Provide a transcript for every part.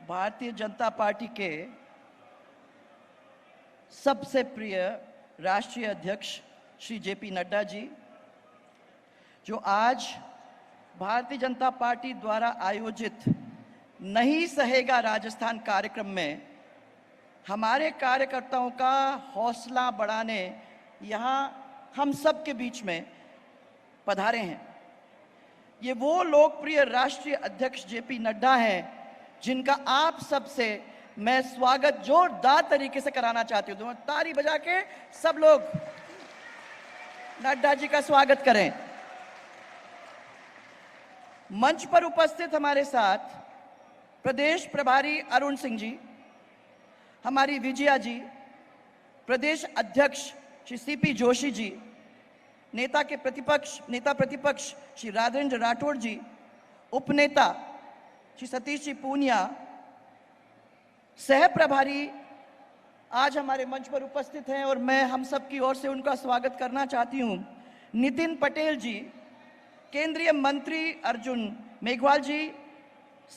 Bharatiya Janata party के सबसे प्रिय राष्ट्रीय अध्यक्ष श्री जेपी नड्डा जी, जो आज भारतीय जनता पार्टी द्वारा आयोजित नहीं सहेगा राजस्थान कार्यक्रम में हमारे कार्यकर्ताओं का हौसला बढ़ाने यहाँ हम सब के बीच में पधारे हैं। ये वो लोकप्रिय राष्ट्रीय अध्यक्ष जेपी नड्डा हैं जिनका आप सबसे मैं स्वागत जोरदार तरीके से कराना चाहती हूँ। ताली बजा के सब लोग नड्डा जी का स्वागत करें। मंच पर उपस्थित हमारे साथ प्रदेश प्रभारी अरुण सिंह जी, हमारी विजया जी, प्रदेश अध्यक्ष श्री सीपी जोशी जी, नेता प्रतिपक्ष श्री राजेंद्र राठौड़ जी, उपनेता श्री सतीश जी पूनिया, सह प्रभारी आज हमारे मंच पर उपस्थित हैं और मैं हम सब की ओर से उनका स्वागत करना चाहती हूं, नितिन पटेल जी, केंद्रीय मंत्री अर्जुन मेघवाल जी,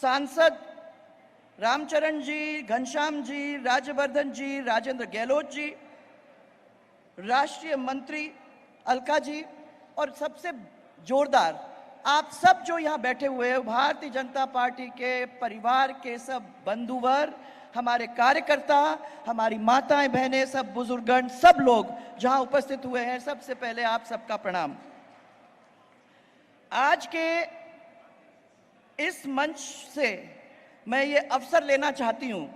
सांसद रामचरण जी, घनश्याम जी, राज्यवर्धन जी, राजेंद्र गहलोत जी, राष्ट्रीय मंत्री अलका जी, और सबसे जोरदार आप सब जो यहाँ बैठे हुए हैं, भारतीय जनता पार्टी के परिवार के सब बंधुवर, हमारे कार्यकर्ता, हमारी माताएं बहनें, सब बुजुर्गन, सब लोग जहाँ उपस्थित हुए हैं, सबसे पहले आप सबका प्रणाम। आज के इस मंच से मैं ये अवसर लेना चाहती हूँ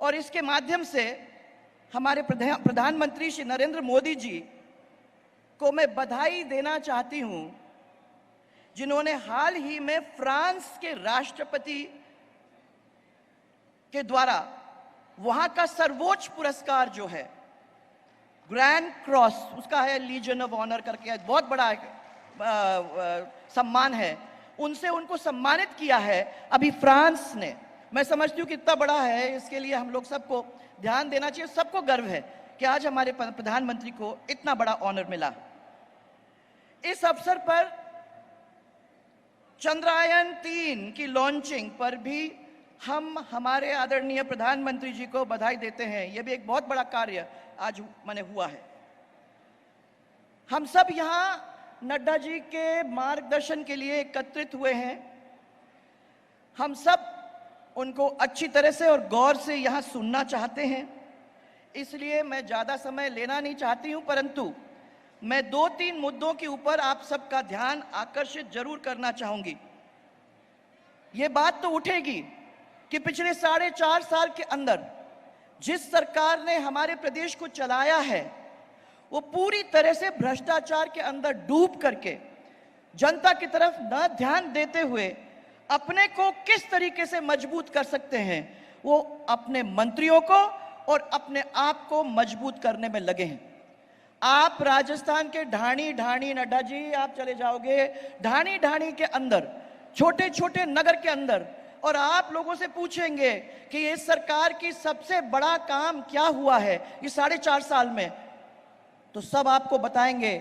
और इसके माध्यम से हमारे प्रधानमंत्री श्री नरेंद्र मोदी जी को मैं बधाई देना चाहती हूँ, जिन्होंने हाल ही में फ्रांस के राष्ट्रपति के द्वारा वहाँ का सर्वोच्च पुरस्कार जो है ग्रैंड क्रॉस, उसका है लीजन ऑफ ऑनर करके, बहुत बड़ा सम्मान है, उनसे उनको सम्मानित किया है अभी फ्रांस ने। मैं समझती हूँ कितना बड़ा है, इसके लिए हम लोग सबको ध्यान देना चाहिए। सबको गर्व है कि आज हमारे प्रधानमंत्री को इतना बड़ा ऑनर मिला। इस अवसर पर चंद्रयान-3 की लॉन्चिंग पर भी हम हमारे आदरणीय प्रधानमंत्री जी को बधाई देते हैं। यह भी एक बहुत बड़ा कार्य आज मैंने हुआ है। हम सब यहाँ नड्डा जी के मार्गदर्शन के लिए एकत्रित हुए हैं। हम सब उनको अच्छी तरह से और गौर से यहाँ सुनना चाहते हैं, इसलिए मैं ज़्यादा समय लेना नहीं चाहती हूँ, परंतु मैं 2-3 मुद्दों के ऊपर आप सबका ध्यान आकर्षित जरूर करना चाहूँगी। ये बात तो उठेगी कि पिछले 4.5 साल के अंदर जिस सरकार ने हमारे प्रदेश को चलाया है, वो पूरी तरह से भ्रष्टाचार के अंदर डूब करके जनता की तरफ न ध्यान देते हुए अपने को किस तरीके से मजबूत कर सकते हैं, वो अपने मंत्रियों को और अपने आप को मजबूत करने में लगे हैं। आप राजस्थान के ढाणी नड्डा जी, आप चले जाओगे ढाणी के अंदर, छोटे छोटे नगर के अंदर, और आप लोगों से पूछेंगे कि इस सरकार की सबसे बड़ा काम क्या हुआ है इस 4.5 साल में, तो सब आपको बताएंगे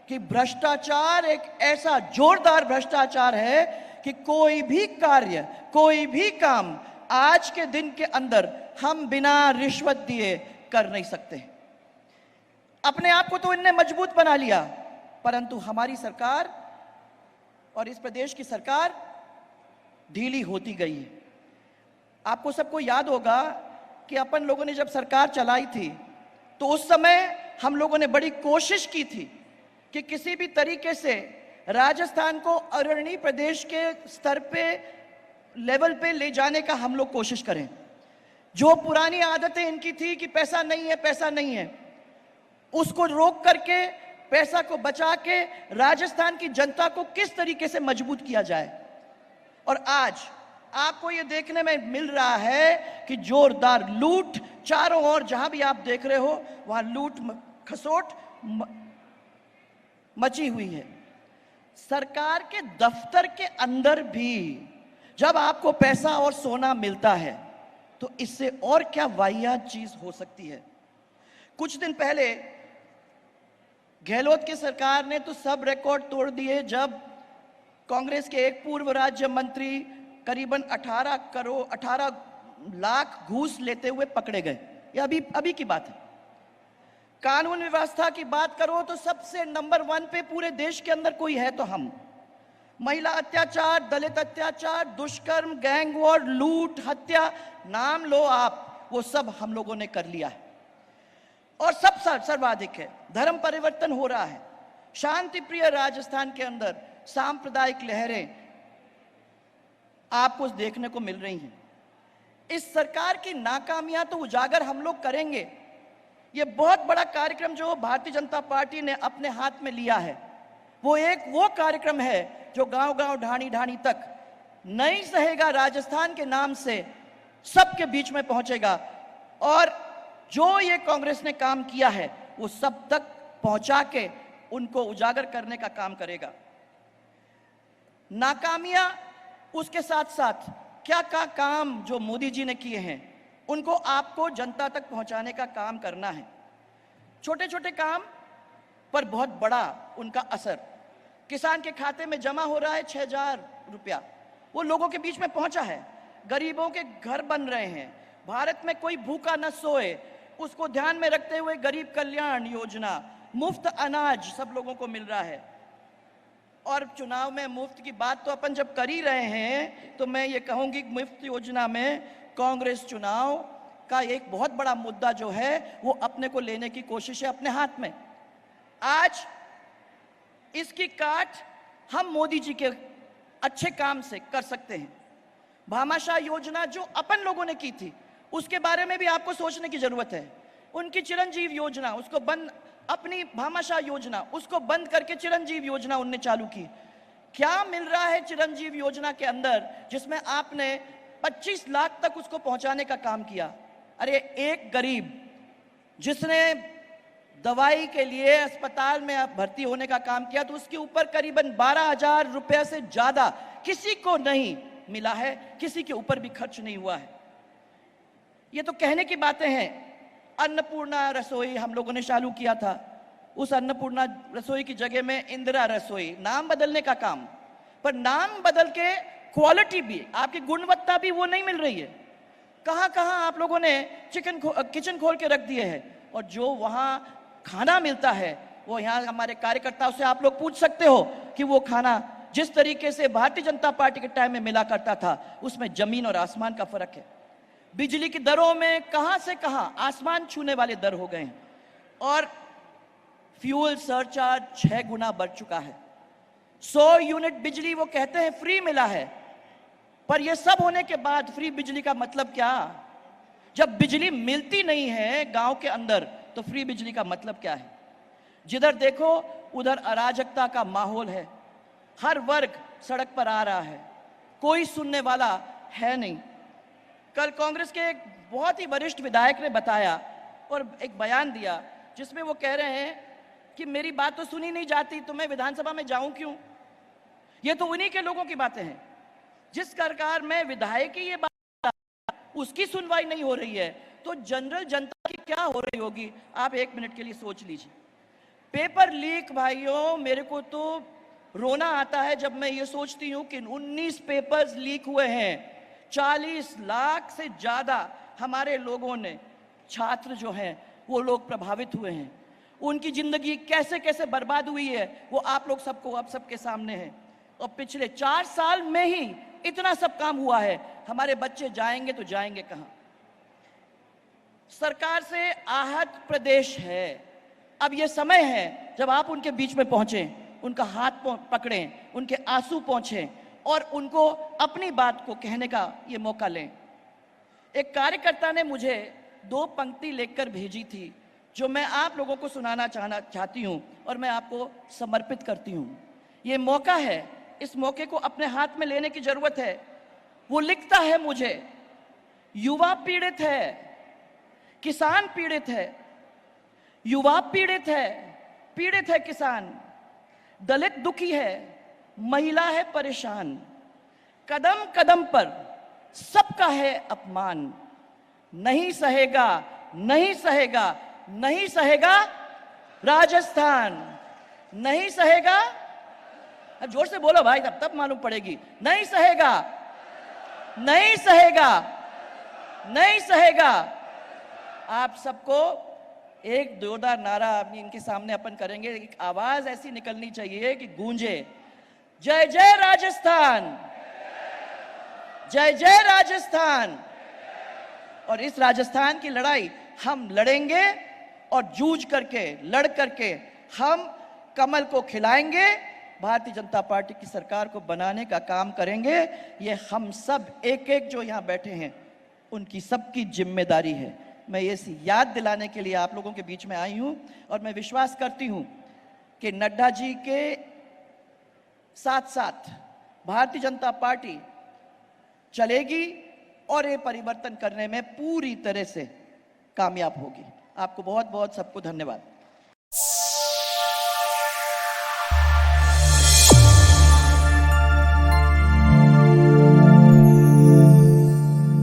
कि भ्रष्टाचार एक ऐसा जोरदार भ्रष्टाचार है कि कोई भी कार्य, कोई भी काम आज के दिन के अंदर हम बिना रिश्वत दिए कर नहीं सकते। अपने आप को तो इनने मजबूत बना लिया, परंतु हमारी सरकार और इस प्रदेश की सरकार ढीली होती गई है। आपको सबको याद होगा कि अपन लोगों ने जब सरकार चलाई थी तो उस समय हम लोगों ने बड़ी कोशिश की थी कि किसी भी तरीके से राजस्थान को अग्रणी प्रदेश के स्तर पे, लेवल पे ले जाने का हम लोग कोशिश करें। जो पुरानी आदतें इनकी थी कि पैसा नहीं है, उसको रोक करके, पैसा को बचा के राजस्थान की जनता को किस तरीके से मजबूत किया जाए। और आज आपको ये देखने में मिल रहा है कि जोरदार लूट चारों ओर, जहां भी आप देख रहे हो वहां लूट खसोट मची हुई है। सरकार के दफ्तर के अंदर भी जब आपको पैसा और सोना मिलता है तो इससे और क्या वाहियात चीज हो सकती है। कुछ दिन पहले गहलोत की सरकार ने तो सब रिकॉर्ड तोड़ दिए जब कांग्रेस के एक पूर्व राज्य मंत्री करीबन 18 लाख घूस लेते हुए पकड़े गए। ये अभी की बात है। कानून व्यवस्था की बात करो तो सबसे नंबर 1 पे पूरे देश के अंदर कोई है तो हम। महिला अत्याचार, दलित अत्याचार, दुष्कर्म, गैंग वॉर, लूट, हत्या, नाम लो आप, वो सब हम लोगों ने कर लिया है। और सब सर्वाधिक है, धर्म परिवर्तन हो रहा है। शांति प्रिय राजस्थान के अंदर सांप्रदायिक लहरें आपको देखने को मिल रही हैं। इस सरकार की नाकामियां तो उजागर हम लोग करेंगे। ये बहुत बड़ा कार्यक्रम जो भारतीय जनता पार्टी ने अपने हाथ में लिया है, वो कार्यक्रम है जो गांव-गांव, ढाणी-ढाणी तक नहीं सहेगा राजस्थान के नाम से सबके बीच में पहुंचेगा। और जो ये कांग्रेस ने काम किया है वो सब तक पहुंचा के उनको उजागर करने का काम करेगा। नाकामियां उसके साथ साथ क्या काम जो मोदी जी ने किए हैं उनको आपको जनता तक पहुंचाने का काम करना है। छोटे छोटे काम पर बहुत बड़ा उनका असर। किसान के खाते में जमा हो रहा है 6,000 रुपया, वो लोगों के बीच में पहुंचा है। गरीबों के घर बन रहे हैं, भारत में कोई भूखा न सोए, उसको ध्यान में रखते हुए गरीब कल्याण योजना, मुफ्त अनाज सब लोगों को मिल रहा है। और चुनाव में मुफ्त की बात तो अपन जब कर ही रहे हैं तो मैं ये कहूंगी मुफ्त योजना में कांग्रेस चुनाव का एक बहुत बड़ा मुद्दा जो है वो अपने को लेने की कोशिश है अपने हाथ में। आज इसकी काट हम मोदी जी के अच्छे काम से कर सकते हैं। भामाशाह योजना जो अपन लोगों ने की थी उसके बारे में भी आपको सोचने की जरूरत है। उनकी चिरंजीव योजना उसको बंद, अपनी भामाशाह योजना उसको बंद करके चिरंजीव योजना उनने चालू की। क्या मिल रहा है चिरंजीव योजना के अंदर जिसमें आपने 25 लाख तक उसको पहुंचाने का काम किया? अरे एक गरीब जिसने दवाई के लिए अस्पताल में भर्ती होने का काम किया तो उसके ऊपर करीबन 12,000 रुपए से ज्यादा किसी को नहीं मिला है, किसी के ऊपर भी खर्च नहीं हुआ है। ये तो कहने की बातें हैं। अन्नपूर्णा रसोई हम लोगों ने चालू किया था, उस अन्नपूर्णा रसोई की जगह में इंदिरा रसोई, नाम बदलने का काम, पर नाम बदल के क्वालिटी भी, आपकी गुणवत्ता भी वो नहीं मिल रही है। कहां कहां आप लोगों ने किचन खोल के रख दिए हैं और जो वहां खाना मिलता है वो यहाँ हमारे कार्यकर्ताओं से आप लोग पूछ सकते हो कि वो खाना जिस तरीके से भारतीय जनता पार्टी के टाइम में मिला करता था उसमें जमीन और आसमान का फर्क है। बिजली की दरों में कहां से कहां आसमान छूने वाले दर हो गए हैं और फ्यूल सरचार्ज 6 गुना बढ़ चुका है। 100 यूनिट बिजली वो कहते हैं फ्री मिला है, पर यह सब होने के बाद फ्री बिजली का मतलब क्या? जब बिजली मिलती नहीं है गांव के अंदर तो फ्री बिजली का मतलब क्या है? जिधर देखो उधर अराजकता का माहौल है, हर वर्ग सड़क पर आ रहा है, कोई सुनने वाला है नहीं। कल कांग्रेस के एक बहुत ही वरिष्ठ विधायक ने बताया और एक बयान दिया जिसमें वो कह रहे हैं कि मेरी बात तो सुनी नहीं जाती तो मैं विधानसभा में जाऊं क्यों? ये तो उन्हीं के लोगों की बातें हैं। जिस सरकार में विधायक की ये बात उसकी सुनवाई नहीं हो रही है तो जनरल जनता की क्या हो रही होगी? आप 1 मिनट के लिए सोच लीजिए। पेपर लीक भाइयों, मेरे को तो रोना आता है जब मैं ये सोचती हूं कि 19 पेपर्स लीक हुए हैं। 40 लाख से ज्यादा हमारे लोगों ने, छात्र जो हैं वो लोग प्रभावित हुए हैं। उनकी जिंदगी कैसे कैसे बर्बाद हुई है वो आप लोग सबको अब सबके सामने है। और पिछले 4 साल में ही इतना सब काम हुआ है। हमारे बच्चे जाएंगे तो जाएंगे कहां? सरकार से आहत प्रदेश है। अब यह समय है जब आप उनके बीच में पहुंचे, उनका हाथ पकड़ें, उनके आंसू पहुंचे और उनको अपनी बात को कहने का ये मौका लें। एक कार्यकर्ता ने मुझे 2 पंक्ति लिखकर भेजी थी जो मैं आप लोगों को सुनाना चाहती हूं और मैं आपको समर्पित करती हूं। ये मौका है, इस मौके को अपने हाथ में लेने की जरूरत है। वो लिखता है मुझे, युवा पीड़ित है, किसान पीड़ित है, युवा पीड़ित है किसान, दलित दुखी है, महिला है परेशान, कदम कदम पर सबका है अपमान, नहीं सहेगा, नहीं सहेगा, नहीं सहेगा राजस्थान, नहीं सहेगा। अब जोर से बोलो भाई, तब मालूम पड़ेगी। नहीं सहेगा नहीं सहेगा, नहीं सहेगा। आप सबको एक जोरदार नारा अपनी इनके सामने अपन करेंगे, एक आवाज ऐसी निकलनी चाहिए कि गूंजे, जय जय राजस्थान, जय जय राजस्थान। और इस राजस्थान की लड़ाई हम लड़ेंगे और जूझ करके, लड़ करके हम कमल को खिलाएंगे, भारतीय जनता पार्टी की सरकार को बनाने का काम करेंगे। ये हम सब एक एक जो यहां बैठे हैं उनकी सबकी जिम्मेदारी है। मैं ये याद दिलाने के लिए आप लोगों के बीच में आई हूं और मैं विश्वास करती हूं कि नड्डा जी के साथ साथ भारतीय जनता पार्टी चलेगी और ये परिवर्तन करने में पूरी तरह से कामयाब होगी। आपको बहुत बहुत सबको धन्यवाद।